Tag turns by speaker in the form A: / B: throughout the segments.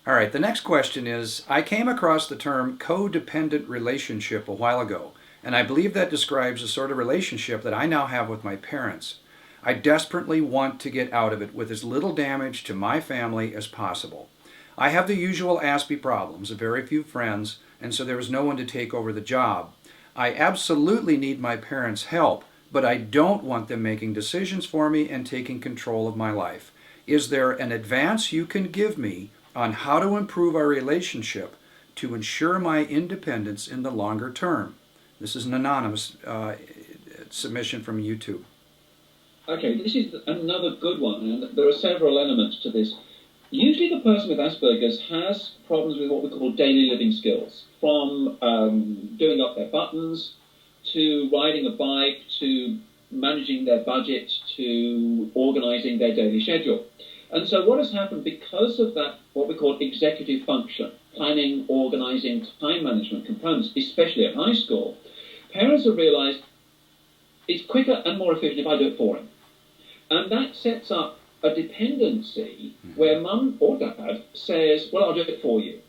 A: All right, the next question is, I came across the term codependent relationship a while ago, and I believe that describes the sort of relationship that I now have with my parents. I desperately want to get out of it with as little damage to my family as possible. I have the usual Aspie problems, a very few friends, and so there is no one to take over the job. I absolutely need my parents' help, but I don't want them making decisions for me and taking control of my life. Is there an advance you can give me on how to improve our relationship to ensure my independence in the longer term? This is an anonymous submission from YouTube.
B: Okay, this is another good one, and there are several elements to this. Usually the person with Asperger's has problems with what we call daily living skills, from doing up their buttons, to riding a bike, to managing their budget, to organising their daily schedule. And so what has happened because of that, what we call executive function, planning, organising, time management components, especially at high school, parents have realised it's quicker and more efficient if I do it for him. And that sets up a dependency where mum or dad says, well, I'll do it for you.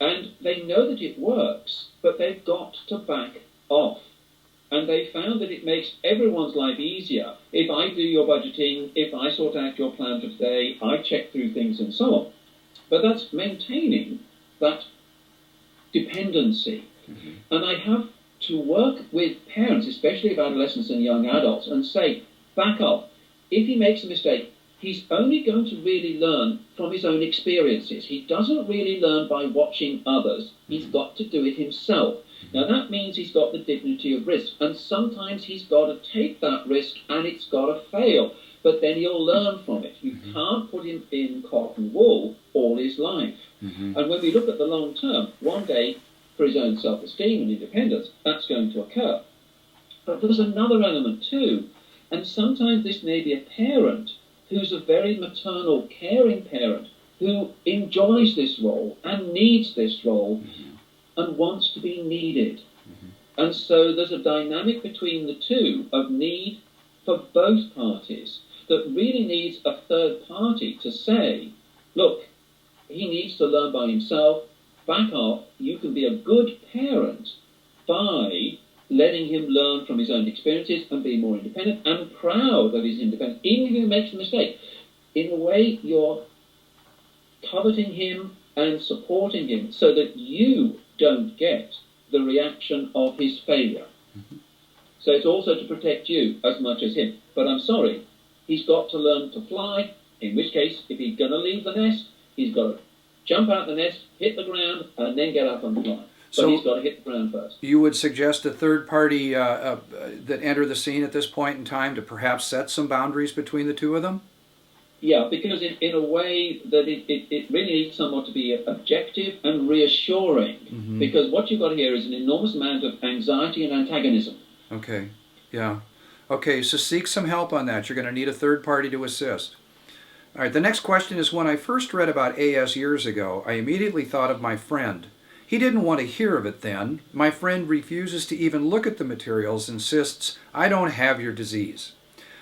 B: And they know that it works, but they've got to back off. And they found that it makes everyone's life easier if I do your budgeting, if I sort out your plan for today, I check through things and so on. But that's maintaining that dependency. And I have to work with parents, especially of adolescents and young adults, and say, back off. If he makes a mistake, he's only going to really learn from his own experiences. He doesn't really learn by watching others. He's got to do it himself. Now, that means he's got the dignity of risk. And sometimes he's got to take that risk and it's got to fail. But then he'll learn from it. You can't put him in cotton wool all his life. And when we look at the long term, one day, for his own self-esteem and independence, that's going to occur. But there's another element too. And sometimes this may be a parent who's a very maternal, caring parent who enjoys this role and needs this role and wants to be needed. And so there's a dynamic between the two of need for both parties that really needs a third party to say, look, he needs to learn by himself, back off, you can be a good parent by letting him learn from his own experiences and be more independent and proud of his independence, even if he makes a mistake. In a way, you're coveting him and supporting him so that you don't get the reaction of his failure. So it's also to protect you as much as him. But I'm sorry, he's got to learn to fly, in which case, if he's going to leave the nest, he's got to jump out the nest, hit the ground, and then get up and fly. But so he's got to hit the ground first.
A: You would suggest a third party that enter the scene at this point in time to perhaps set some boundaries between the two of them?
B: Yeah, because in a way that it really needs someone to be objective and reassuring. Because what you've got here is an enormous amount of anxiety and antagonism.
A: Okay, yeah. Okay, so seek some help on that. You're going to need a third party to assist. All right, the next question is, when I first read about AS years ago, I immediately thought of my friend. He didn't want to hear of it then. My friend refuses to even look at the materials, insists, I don't have your disease,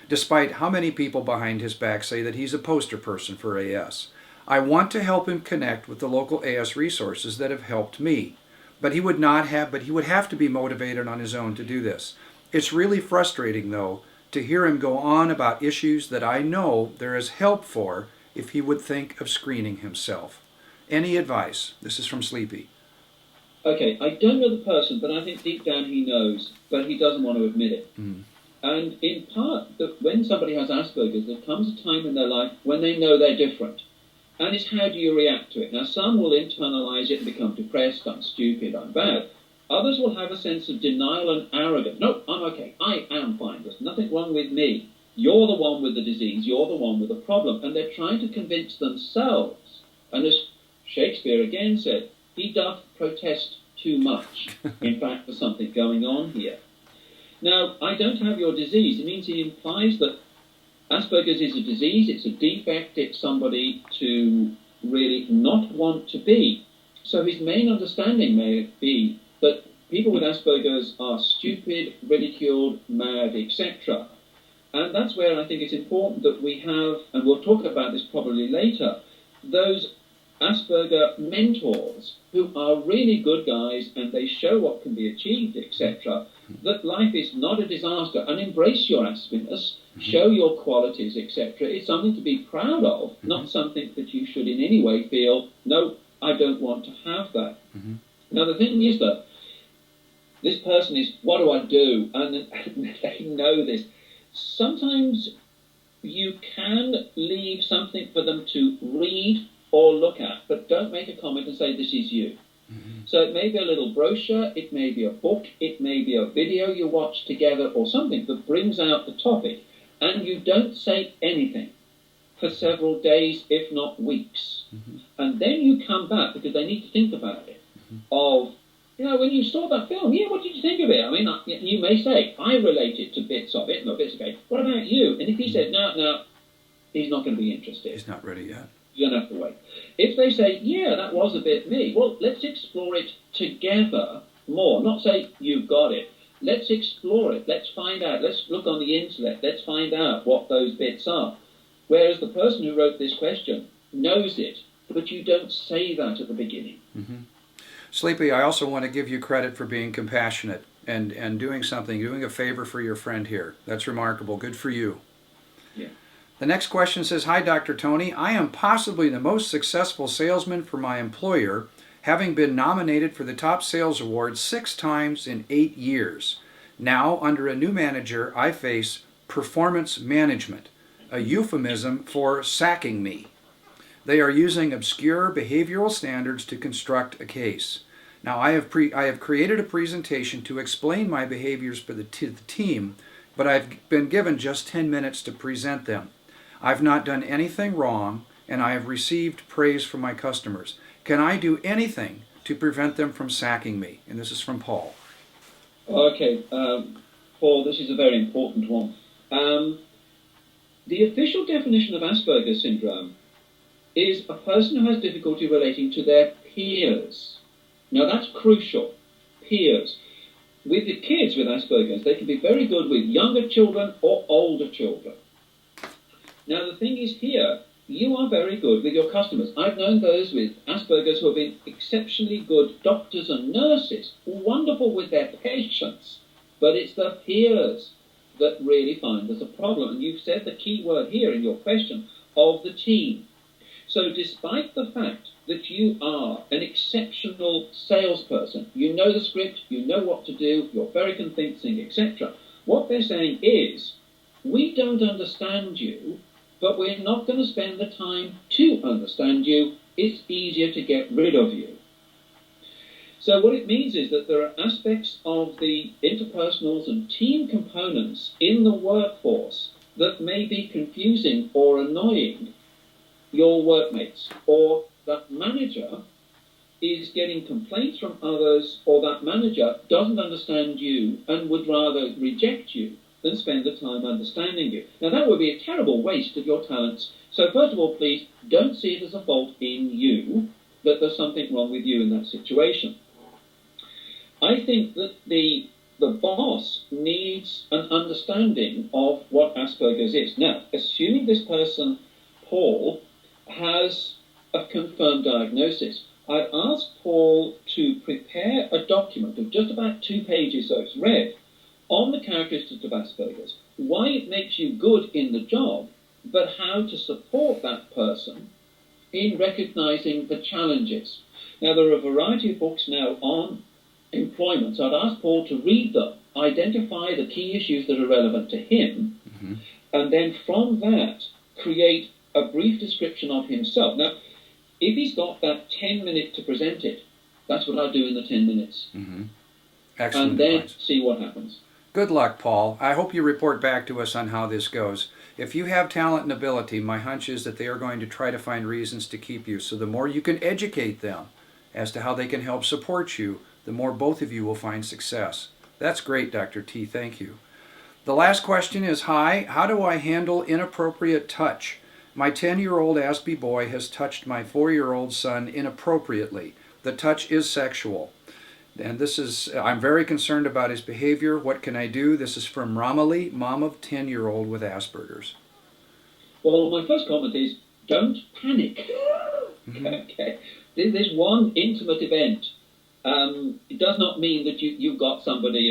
A: despite how many people behind his back say that he's a poster person for AS. I want to help him connect with the local AS resources that have helped me, but he would have to be motivated on his own to do this. It's really frustrating, though, to hear him go on about issues that I know there is help for if he would think of screening himself. Any advice? This is from Sleepy.
B: Okay, I don't know the person, but I think deep down he knows, but he doesn't want to admit it. And in part, when somebody has Asperger's, there comes a time in their life when they know they're different. And it's how do you react to it? Now, some will internalize it and become depressed, I'm stupid, I'm bad. Others will have a sense of denial and arrogance. No, I'm okay, I am fine, there's nothing wrong with me. You're the one with the disease, you're the one with the problem. And they're trying to convince themselves. And as Shakespeare again said, he doth protest too much. In fact, there's something going on here. Now, I don't have your disease. It means he implies that Asperger's is a disease, it's a defect, it's somebody to really not want to be. So his main understanding may be that people with Asperger's are stupid, ridiculed, mad, etc. And that's where I think it's important that we have, and we'll talk about this probably later, those Asperger mentors who are really good guys and they show what can be achieved, etc., that life is not a disaster, and embrace your Aspiness, show your qualities, etc. It's something to be proud of, not something that you should in any way feel, no, I don't want to have that. Now, the thing is that this person is, what do I do? And they know this. Sometimes you can leave something for them to read or look at, but don't make a comment and say, this is you. So it may be a little brochure, it may be a book, it may be a video you watch together or something that brings out the topic, and you don't say anything for several days, if not weeks. And then you come back, because they need to think about it, of, you know, when you saw that film, yeah, what did you think of it? I mean, you may say, I related to bits of it, no bits of it. What about you? And if he said, no, he's not going to be interested.
A: He's not ready yet.
B: You're going to have to wait. If they say, yeah, that was a bit me, well, let's explore it together more. Not say, you've got it. Let's explore it. Let's find out. Let's look on the internet. Let's find out what those bits are. Whereas the person who wrote this question knows it, but you don't say that at the beginning.
A: Sleepy, I also want to give you credit for being compassionate and doing something, doing a favor for your friend here. That's remarkable. Good for you.
B: Yeah.
A: The next question says, hi, Dr. Tony. I am possibly the most successful salesman for my employer, having been nominated for the top sales award 6 times in 8 years. Now, under a new manager, I face performance management, a euphemism for sacking me. They are using obscure behavioral standards to construct a case. Now, I have created a presentation to explain my behaviors to the team, but I've been given just 10 minutes to present them. I've not done anything wrong, and I have received praise from my customers. Can I do anything to prevent them from sacking me? And this is from Paul.
B: Okay, Paul, this is a very important one. The official definition of Asperger's syndrome is a person who has difficulty relating to their peers. Now, that's crucial. Peers. With the kids with Asperger's, they can be very good with younger children or older children. Now, the thing is here, you are very good with your customers. I've known those with Asperger's who have been exceptionally good doctors and nurses, wonderful with their patients, but it's the peers that really find there's a problem. And you've said the key word here in your question, of the team. So despite the fact that you are an exceptional salesperson, you know the script, you know what to do, you're very convincing, etc., what they're saying is, we don't understand you, but we're not going to spend the time to understand you. It's easier to get rid of you. So what it means is that there are aspects of the interpersonals and team components in the workforce that may be confusing or annoying your workmates, or that manager is getting complaints from others, or that manager doesn't understand you and would rather reject you than spend the time understanding you. Now, that would be a terrible waste of your talents. So first of all, please don't see it as a fault in you, that there's something wrong with you in that situation. I think that the boss needs an understanding of what Asperger's is. Now, assuming this person, Paul, has a confirmed diagnosis, I asked Paul to prepare a document of just about 2 pages, so it's read, on the characteristics of Asperger's, why it makes you good in the job, but how to support that person in recognizing the challenges. Now, there are a variety of books now on employment, so I'd ask Paul to read them, identify the key issues that are relevant to him, and then from that, create a brief description of himself. Now, if he's got that 10 minutes to present it, that's what I do in the 10 minutes.
A: Excellent
B: and then
A: advice.
B: See what happens.
A: Good luck, Paul. I hope you report back to us on how this goes. If you have talent and ability, my hunch is that they are going to try to find reasons to keep you. So the more you can educate them as to how they can help support you, the more both of you will find success. That's great, Dr. T. Thank you. The last question is, hi, how do I handle inappropriate touch? My 10-year-old Aspie boy has touched my 4-year-old son inappropriately. The touch is sexual. And this is, I'm very concerned about his behavior. What can I do? This is from Ramali, mom of 10-year-old with Asperger's.
B: Well, my first comment is, don't panic. Okay, this one intimate event, it does not mean that you've got somebody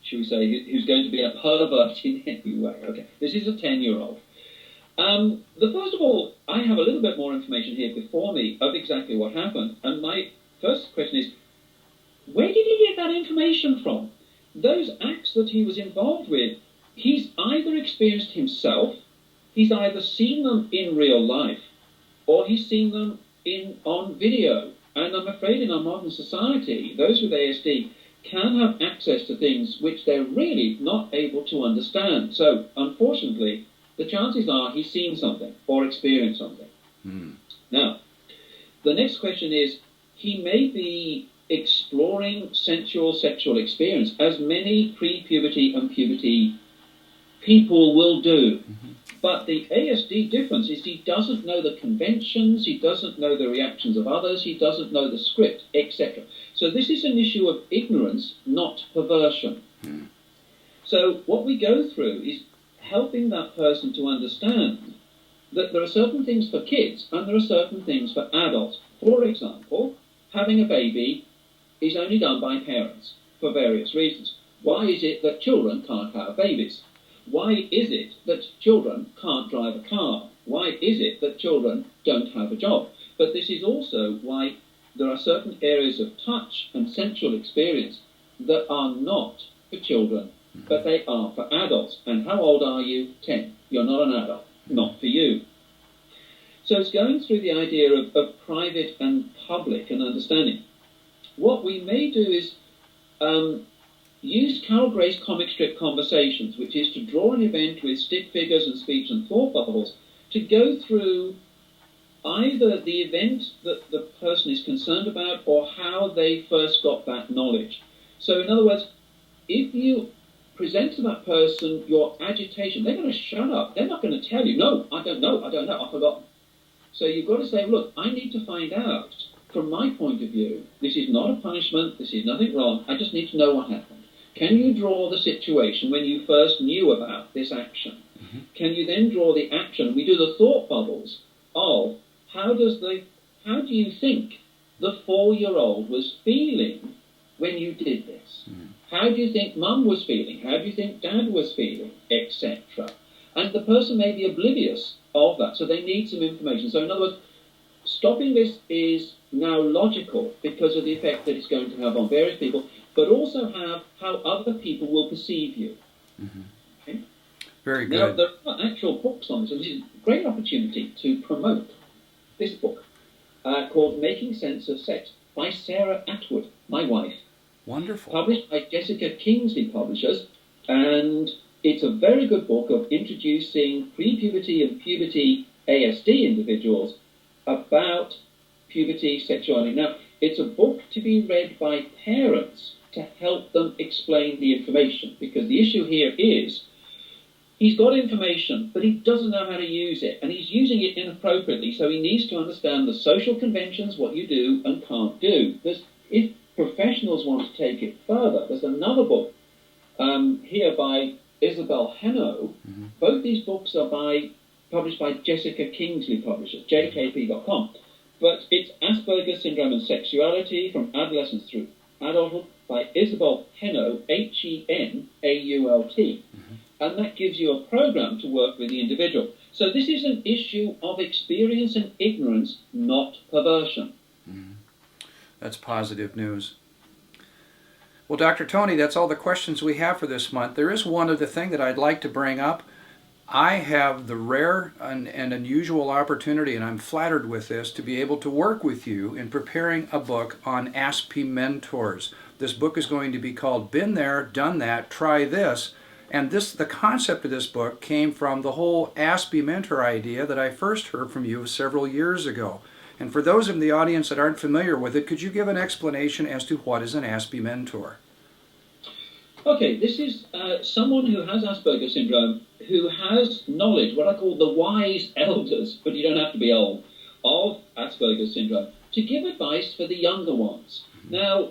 B: should we say, who's going to be a pervert in any way. Okay, this is a 10-year-old. First of all, I have a little bit more information here before me of exactly what happened, and my first question is, where did he get that information from? Those acts that he was involved with, he's either experienced himself, he's either seen them in real life, or he's seen them on video. And I'm afraid in our modern society, those with ASD can have access to things which they're really not able to understand. So, unfortunately, the chances are he's seen something or experienced something. Now, the next question is, he may be exploring sexual experience, as many pre-puberty and puberty people will do. But the ASD difference is he doesn't know the conventions, he doesn't know the reactions of others, he doesn't know the script, etc. So this is an issue of ignorance, not perversion. So what we go through is helping that person to understand that there are certain things for kids and there are certain things for adults. For example, having a baby is only done by parents for various reasons. Why is it that children can't have babies? Why is it that children can't drive a car? Why is it that children don't have a job? But this is also why there are certain areas of touch and sensual experience that are not for children, but they are for adults. And how old are you? 10. You're not an adult. Not for you. So it's going through the idea of private and public and understanding. What we may do is use Carol Gray's comic strip Conversations, which is to draw an event with stick figures and speech and thought bubbles to go through either the event that the person is concerned about or how they first got that knowledge. So in other words, if you present to that person your agitation, they're going to shut up. They're not going to tell you, no, I don't know, I've forgotten. So you've got to say, look, I need to find out, from my point of view, this is not a punishment, this is nothing wrong, I just need to know what happened. Can you draw the situation when you first knew about this action? Can you then draw the action? We do the thought bubbles of how do you think the 4-year-old was feeling when you did this? How do you think mum was feeling? How do you think dad was feeling? Etc. And the person may be oblivious of that, so they need some information. So in other words, stopping this is now logical because of the effect that it's going to have on various people, but also have how other people will perceive you. Okay?
A: Very good.
B: Now, there are actual books on this, and this is a great opportunity to promote this book called Making Sense of Sex by Sarah Atwood, my wife.
A: Wonderful.
B: Published by Jessica Kingsley Publishers, and it's a very good book of introducing pre-puberty and puberty ASD individuals about puberty, sexuality. Now, it's a book to be read by parents to help them explain the information, because the issue here is he's got information, but he doesn't know how to use it, and he's using it inappropriately, so he needs to understand the social conventions, what you do and can't do. If professionals want to take it further, there's another book here by Isabel Heno. Both these books are published by Jessica Kingsley Publishers, jkp.com. But it's Aspergers Syndrome and Sexuality from Adolescence Through Adulthood by Isabel Heno, Henault. And that gives you a program to work with the individual. So this is an issue of experience and ignorance, not perversion.
A: That's positive news. Well, Dr. Tony, that's all the questions we have for this month. There is one other thing that I'd like to bring up. I have the rare and unusual opportunity, and I'm flattered with this, to be able to work with you in preparing a book on Aspie Mentors. This book is going to be called Been There, Done That, Try This. And the concept of this book came from the whole Aspie Mentor idea that I first heard from you several years ago. And for those in the audience that aren't familiar with it, could you give an explanation as to what is an Aspie Mentor?
B: Okay, this is someone who has Asperger's syndrome, who has knowledge, what I call the wise elders, but you don't have to be old, of Asperger's syndrome, to give advice for the younger ones. Now,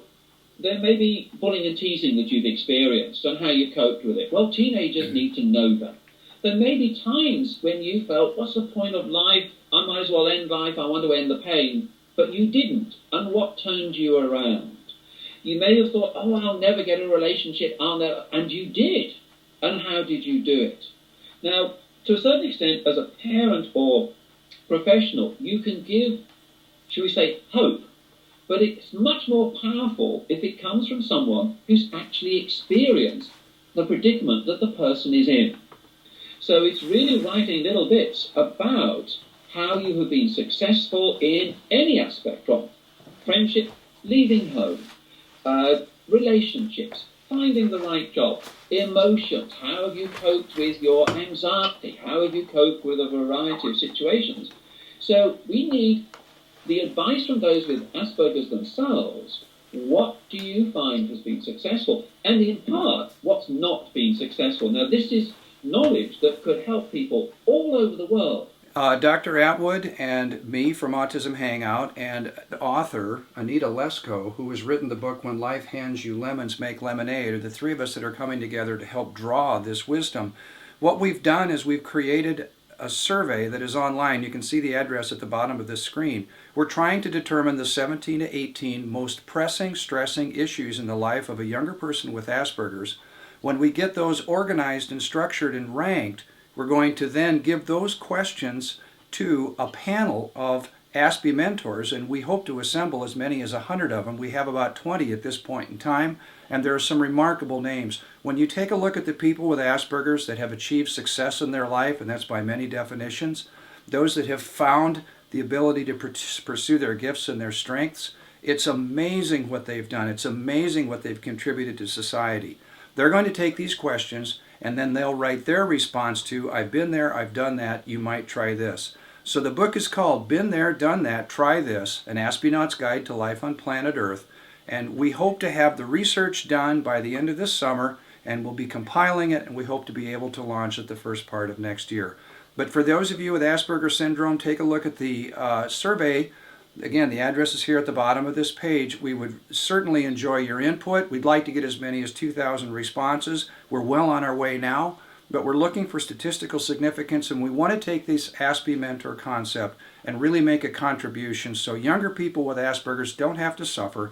B: there may be bullying and teasing that you've experienced and how you coped with it. Well, teenagers need to know that. there may be times when you felt, what's the point of life? I might as well end life. I want to end the pain. But you didn't. And what turned you around? You may have thought, oh, I'll never get a relationship. I'll never. And you did. And how did you do it? Now, to a certain extent, as a parent or professional, you can give, shall we say, hope. But it's much more powerful if it comes from someone who's actually experienced the predicament that the person is in. So it's really writing little bits about how you have been successful in any aspect, from friendship, leaving home, relationships, finding the right job, emotions, how have you coped with your anxiety, how have you coped with a variety of situations. So we need the advice from those with Asperger's themselves. What do you find has been successful? And in part, what's not been successful? Now, this is knowledge that could help people all over the world.
A: Dr. Atwood and me from Autism Hangout, and the author, Anita Lesko, who has written the book When Life Hands You Lemons, Make Lemonade, are the three of us that are coming together to help draw this wisdom. What we've done is we've created a survey that is online. You can see the address at the bottom of this screen. We're trying to determine the 17 to 18 most pressing, stressing issues in the life of a younger person with Asperger's. When we get those organized and structured and ranked, we're going to then give those questions to a panel of Aspie Mentors, and we hope to assemble as many as 100 of them. We have about 20 at this point in time, and there are some remarkable names. When you take a look at the people with Asperger's that have achieved success in their life, and that's by many definitions, those that have found the ability to pursue their gifts and their strengths, it's amazing what they've done. It's amazing what they've contributed to society. They're going to take these questions, and then they'll write their response to, I've been there, I've done that, you might try this. So the book is called Been There, Done That, Try This, An Astronaut's Guide to Life on Planet Earth. And we hope to have the research done by the end of this summer, and we'll be compiling it, and we hope to be able to launch it the first part of next year. But for those of you with Asperger's syndrome, take a look at the survey. Again, the address is here at the bottom of this page. We would certainly enjoy your input. We'd like to get as many as 2,000 responses. We're well on our way now, but we're looking for statistical significance, and we want to take this Aspie Mentor concept and really make a contribution so younger people with Asperger's don't have to suffer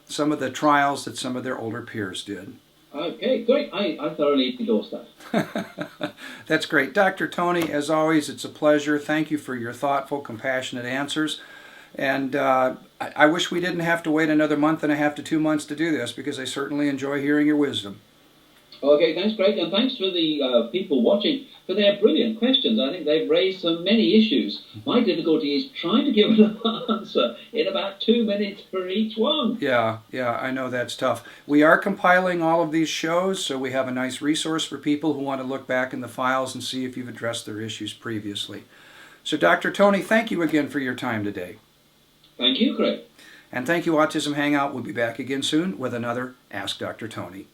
A: some of the trials that some of their older peers did.
B: Okay, great. I thoroughly endorse that.
A: That's great. Dr. Tony, as always, it's a pleasure. Thank you for your thoughtful, compassionate answers. And I wish we didn't have to wait another month and a half to 2 months to do this, because I certainly enjoy hearing your wisdom.
B: Okay, thanks, Craig, and thanks for the people watching for their brilliant questions. I think they've raised so many issues. My difficulty is trying to give an answer in about 2 minutes for each one.
A: Yeah, I know that's tough. We are compiling all of these shows, so we have a nice resource for people who want to look back in the files and see if you've addressed their issues previously. So, Dr. Tony, thank you again for your time today.
B: Thank you, Craig.
A: And thank you, Autism Hangout. We'll be back again soon with another Ask Dr. Tony.